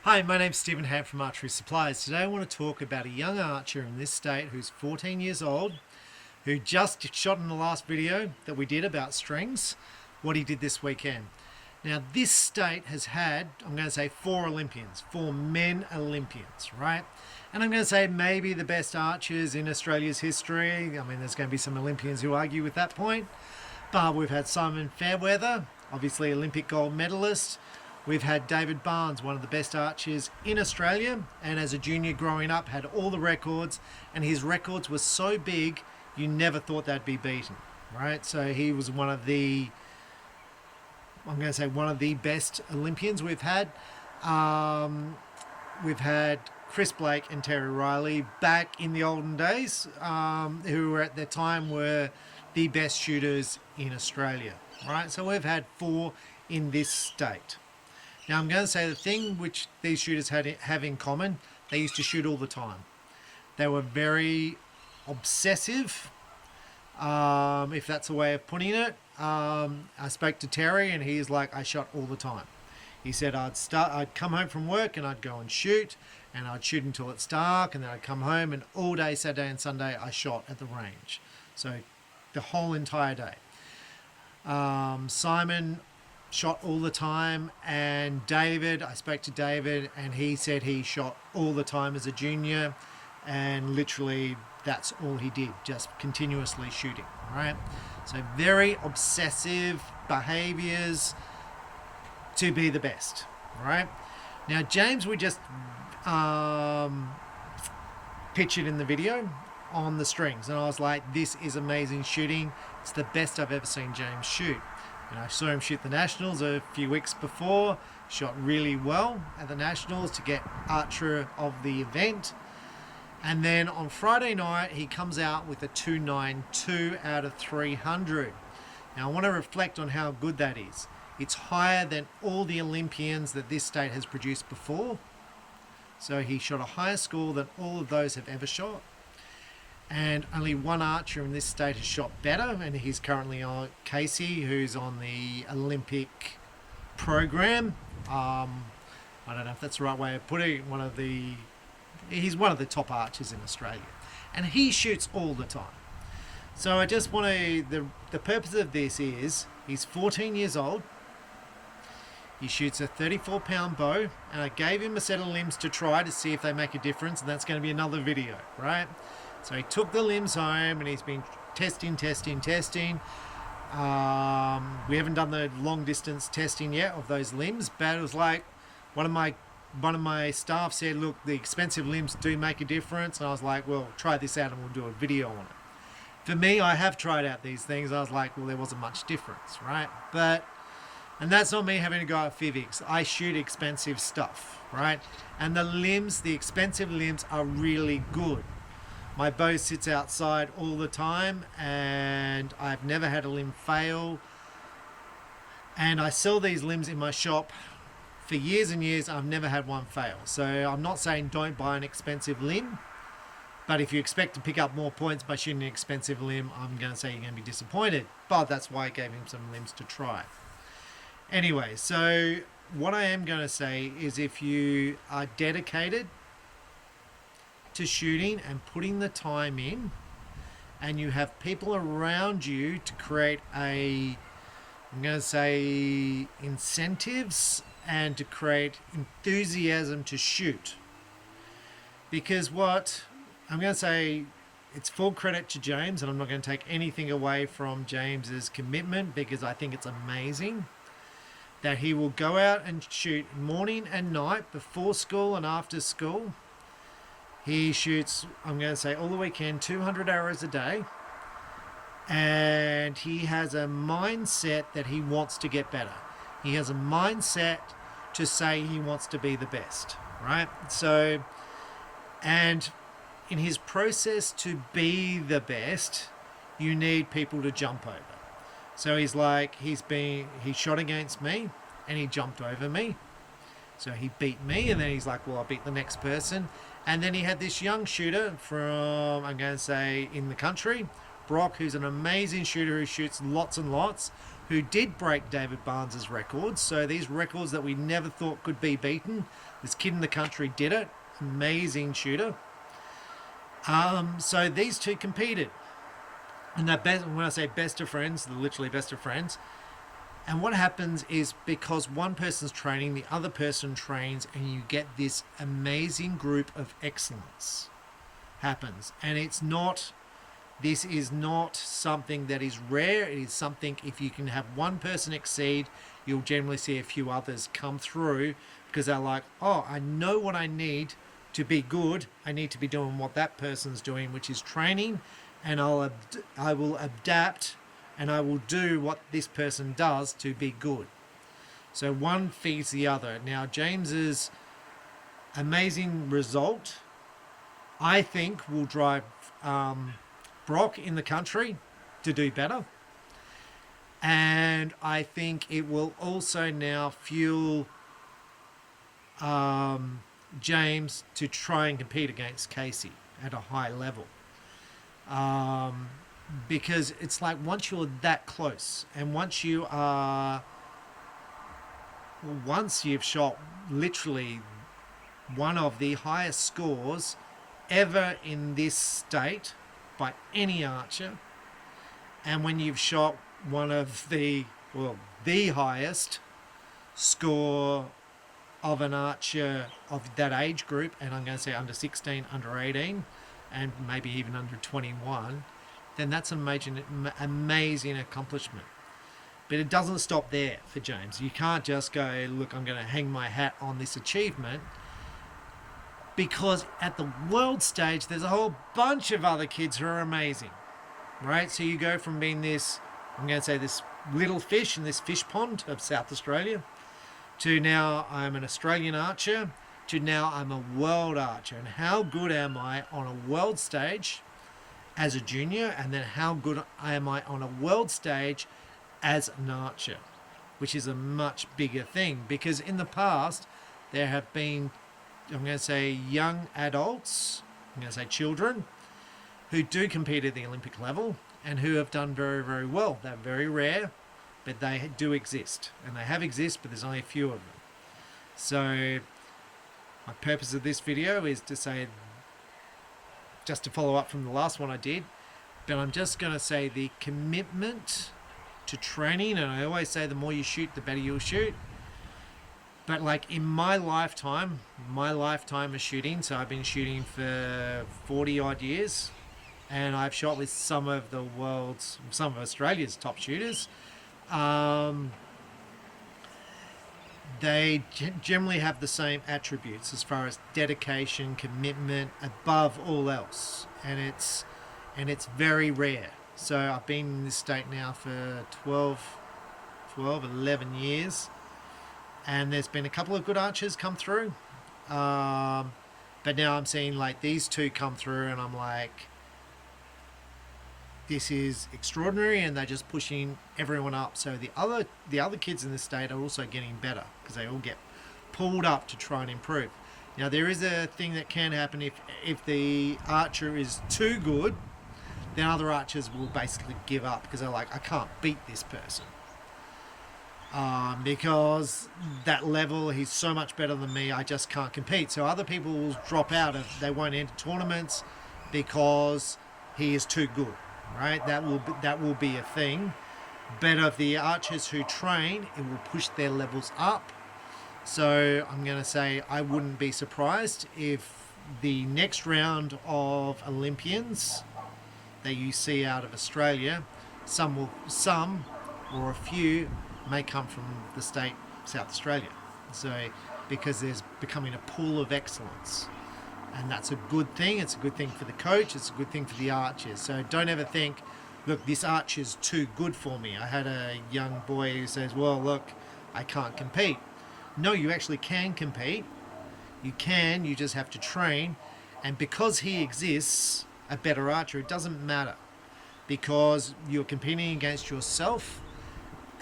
Hi, my name's Stephen Ham from Archery Supplies. Today I want to talk about a young archer in this state who's 14 years old, who just shot in the last video that we did about strings, what he did this weekend. Now this state has had, I'm going to say, four men Olympians, right? And I'm going to say maybe the best archers in Australia's history. I mean, there's going to be some Olympians who argue with that point. But we've had Simon Fairweather, obviously Olympic gold medalist. We've had David Barnes, one of the best archers in Australia, and as a junior growing up had all the records, and his records were so big you never thought they'd be beaten, right? So he was one of the, I'm going to say, one of the best Olympians we've had. We've had Chris Blake and Terry Riley back in the olden days, who were at the time were the best shooters in Australia, right? So we've had four in this state. Now I'm going to say the thing which these shooters have in common, they used to shoot all the time. They were very obsessive, if that's a way of putting it. I spoke to Terry and he's like, I shot all the time. He said I'd come home from work and I'd go and shoot until it's dark, and then I'd come home and all day Saturday and Sunday I shot at the range. So the whole entire day. Simon shot all the time, and David, I spoke to David and he said he shot all the time as a junior, and literally that's all he did, just continuously shooting, right? So very obsessive behaviors to be the best, right? Now James, we just pictured in the video on the strings, and I was like, this is amazing shooting. It's the best I've ever seen James shoot. And I saw him shoot the Nationals a few weeks before, shot really well at the Nationals to get Archer of the event. And then on Friday night, he comes out with a 292 out of 300. Now I want to reflect on how good that is. It's higher than all the Olympians that this state has produced before. So he shot a higher score than all of those have ever shot. And only one archer in this state has shot better, and he's currently on Casey, who's on the Olympic program. I don't know if that's the right way of putting it. He's one of the top archers in Australia, and he shoots all the time. So I just want to, the purpose of this is, he's 14 years old, he shoots a 34-pound bow, and I gave him a set of limbs to try to see if they make a difference, and that's going to be another video, right? So he took the limbs home and he's been testing. We haven't done the long distance testing yet of those limbs, but it was like one of my staff said, look, the expensive limbs do make a difference. And I was like, well, try this out and we'll do a video on it. For me, I have tried out these things. I was like, well, there wasn't much difference, right? And that's not me having to go at physics. I shoot expensive stuff, right? And the expensive limbs are really good. My bow sits outside all the time and I've never had a limb fail. And I sell these limbs in my shop for years and years. I've never had one fail. So I'm not saying don't buy an expensive limb, but if you expect to pick up more points by shooting an expensive limb, I'm going to say you're going to be disappointed. But that's why I gave him some limbs to try. Anyway, so what I am going to say is, if you are dedicated to shooting and putting the time in, and you have people around you to create I'm going to say incentives and to create enthusiasm to shoot, because what I'm going to say, it's full credit to James, and I'm not going to take anything away from James's commitment, because I think it's amazing that he will go out and shoot morning and night, before school and after school. He shoots, I'm going to say, all the weekend, 200 hours a day. And he has a mindset that he wants to get better. He has a mindset to say he wants to be the best, right? So, and in his process to be the best, you need people to jump over. So he's like, he shot against me and he jumped over me. So he beat me, and then he's like, well, I'll beat the next person. And then he had this young shooter from, I'm going to say, in the country, Brock, who's an amazing shooter who shoots lots and lots, who did break David Barnes's records. So these records that we never thought could be beaten, this kid in the country did it. Amazing shooter. So these two competed. And when I say best of friends, they're literally best of friends. And what happens is, because one person's training, the other person trains, and you get this amazing group of excellence happens. And this is not something that is rare. It is something, if you can have one person exceed, you'll generally see a few others come through, because they're like, oh, I know what I need to be good. I need to be doing what that person's doing, which is training, and I will adapt, and I will do what this person does to be good. So one feeds the other. Now, James's amazing result, I think, will drive Brock in the country to do better. And I think it will also now fuel James to try and compete against Casey at a high level. Because it's like, once you're that close, and once you've shot literally one of the highest scores ever in this state by any archer, and when you've shot one of the highest score of an archer of that age group, and I'm going to say under 16, under 18, and maybe even under 21, then that's an amazing accomplishment. But it doesn't stop there for James. You can't just go, look, I'm going to hang my hat on this achievement, because at the world stage, there's a whole bunch of other kids who are amazing, right? So you go from being this, I'm going to say, this little fish in this fish pond of South Australia, to now I'm an Australian archer, to now I'm a world archer. And how good am I on a world stage as a junior, and then how good am I on a world stage as an archer, which is a much bigger thing. Because in the past, there have been, I'm going to say, young adults, I'm going to say children, who do compete at the Olympic level and who have done very, very well. They're very rare, but they do exist. And they have exist, but there's only a few of them. So my purpose of this video is to say, just to follow up from the last one I did, but I'm just going to say the commitment to training, and I always say the more you shoot, the better you'll shoot. But like in my lifetime of shooting, so I've been shooting for 40 odd years, and I've shot with some of Australia's top shooters. They generally have the same attributes as far as dedication, commitment, above all else, and it's very rare. So I've been in this state now for 11 years, and there's been a couple of good archers come through, but now I'm seeing like these two come through, and I'm like, this is extraordinary, and they're just pushing everyone up. So the other kids in the state are also getting better, because they all get pulled up to try and improve. Now, there is a thing that can happen if the archer is too good, then other archers will basically give up, because they're like, I can't beat this person, because that level, he's so much better than me, I just can't compete. So other people will drop out, they won't enter tournaments because he is too good. Right, that will be a thing. But of the archers who train, it will push their levels up. So I'm going to say I wouldn't be surprised if the next round of Olympians that you see out of Australia, some or a few may come from the state South Australia. So because there's becoming a pool of excellence. And that's a good thing. It's a good thing for the coach. It's a good thing for the archers. So don't ever think, look, this archer's too good for me. I had a young boy who says, well, look, I can't compete. No, you actually can compete. You can. You just have to train. And because he exists, a better archer, it doesn't matter. Because you're competing against yourself,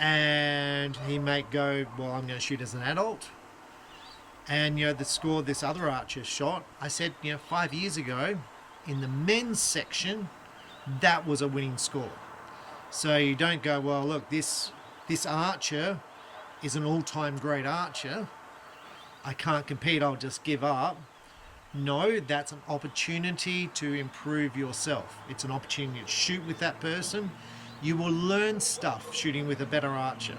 and he may go, well, I'm going to shoot as an adult. And, the score this other archer shot, I said, 5 years ago, in the men's section, that was a winning score. So you don't go, well, look, this this archer is an all-time great archer, I can't compete, I'll just give up. No, that's an opportunity to improve yourself. It's an opportunity to shoot with that person. You will learn stuff shooting with a better archer.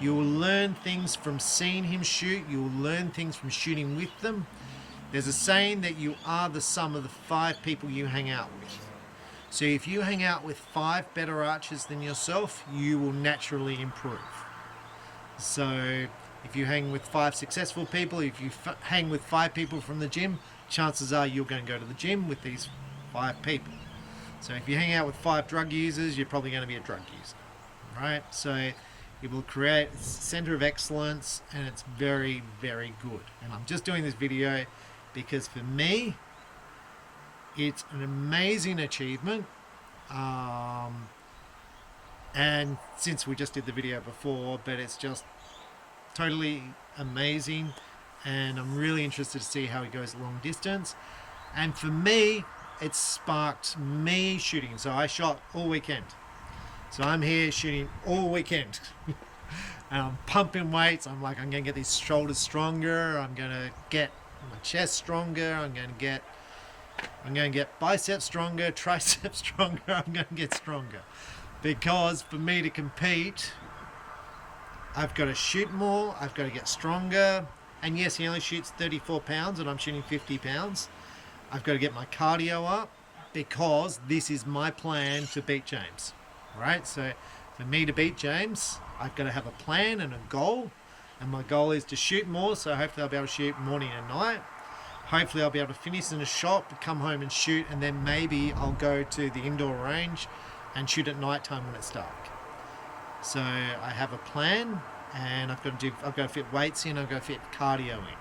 You will learn things from seeing him shoot. You will learn things from shooting with them. There's a saying that you are the sum of the 5 people you hang out with. So if you hang out with 5 better archers than yourself, you will naturally improve. So if you hang with 5 successful people, if you hang with 5 people from the gym, chances are you're going to go to the gym with these 5 people. So if you hang out with 5 drug users, you're probably going to be a drug user, right? So it will create a center of excellence, and it's very, very good. And I'm just doing this video because for me, it's an amazing achievement. And since we just did the video before, but it's just totally amazing, and I'm really interested to see how he goes long distance. And for me, it sparked me shooting. So I shot all weekend. So I'm here shooting all weekend. And I'm pumping weights. I'm like, I'm going to get these shoulders stronger. I'm going to get my chest stronger. I'm going to get biceps stronger, triceps stronger. I'm going to get stronger. Because for me to compete, I've got to shoot more, I've got to get stronger. And yes, he only shoots 34 pounds and I'm shooting 50 pounds. I've got to get my cardio up because this is my plan to beat James, right? So for me to beat James, I've got to have a plan and a goal. And my goal is to shoot more, so hopefully I'll be able to shoot morning and night. Hopefully I'll be able to finish in a shop, come home and shoot, and then maybe I'll go to the indoor range and shoot at night time when it's dark. So I have a plan, and I've got to fit weights in, I've got to fit cardio in.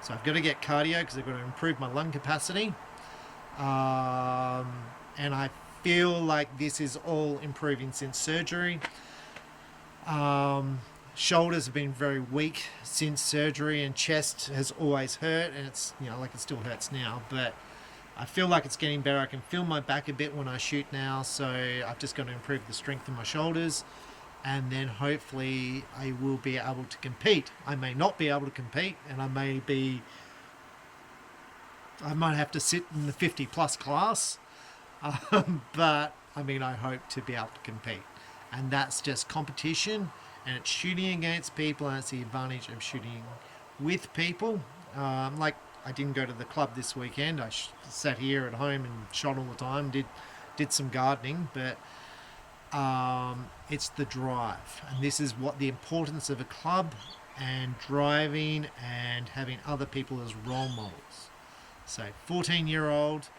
So I've got to get cardio because I've got to improve my lung capacity. And I feel like this is all improving since surgery. Shoulders have been very weak since surgery, and chest has always hurt, and it's, like it still hurts now, but I feel like it's getting better. I can feel my back a bit when I shoot now, so I've just got to improve the strength of my shoulders, and then hopefully I will be able to compete. I may not be able to compete, and I might have to sit in the 50 plus class, but I hope to be able to compete. And that's just competition, and it's shooting against people, and it's the advantage of shooting with people. Like, I didn't go to the club this weekend. I sat here at home and shot all the time, did some gardening, but it's the drive. And this is what the importance of a club and driving and having other people as role models. So 14-year-old,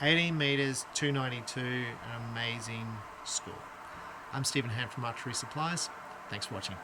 18 meters, 292, an amazing score. I'm Stephen Hand from Archery Supplies. Thanks for watching.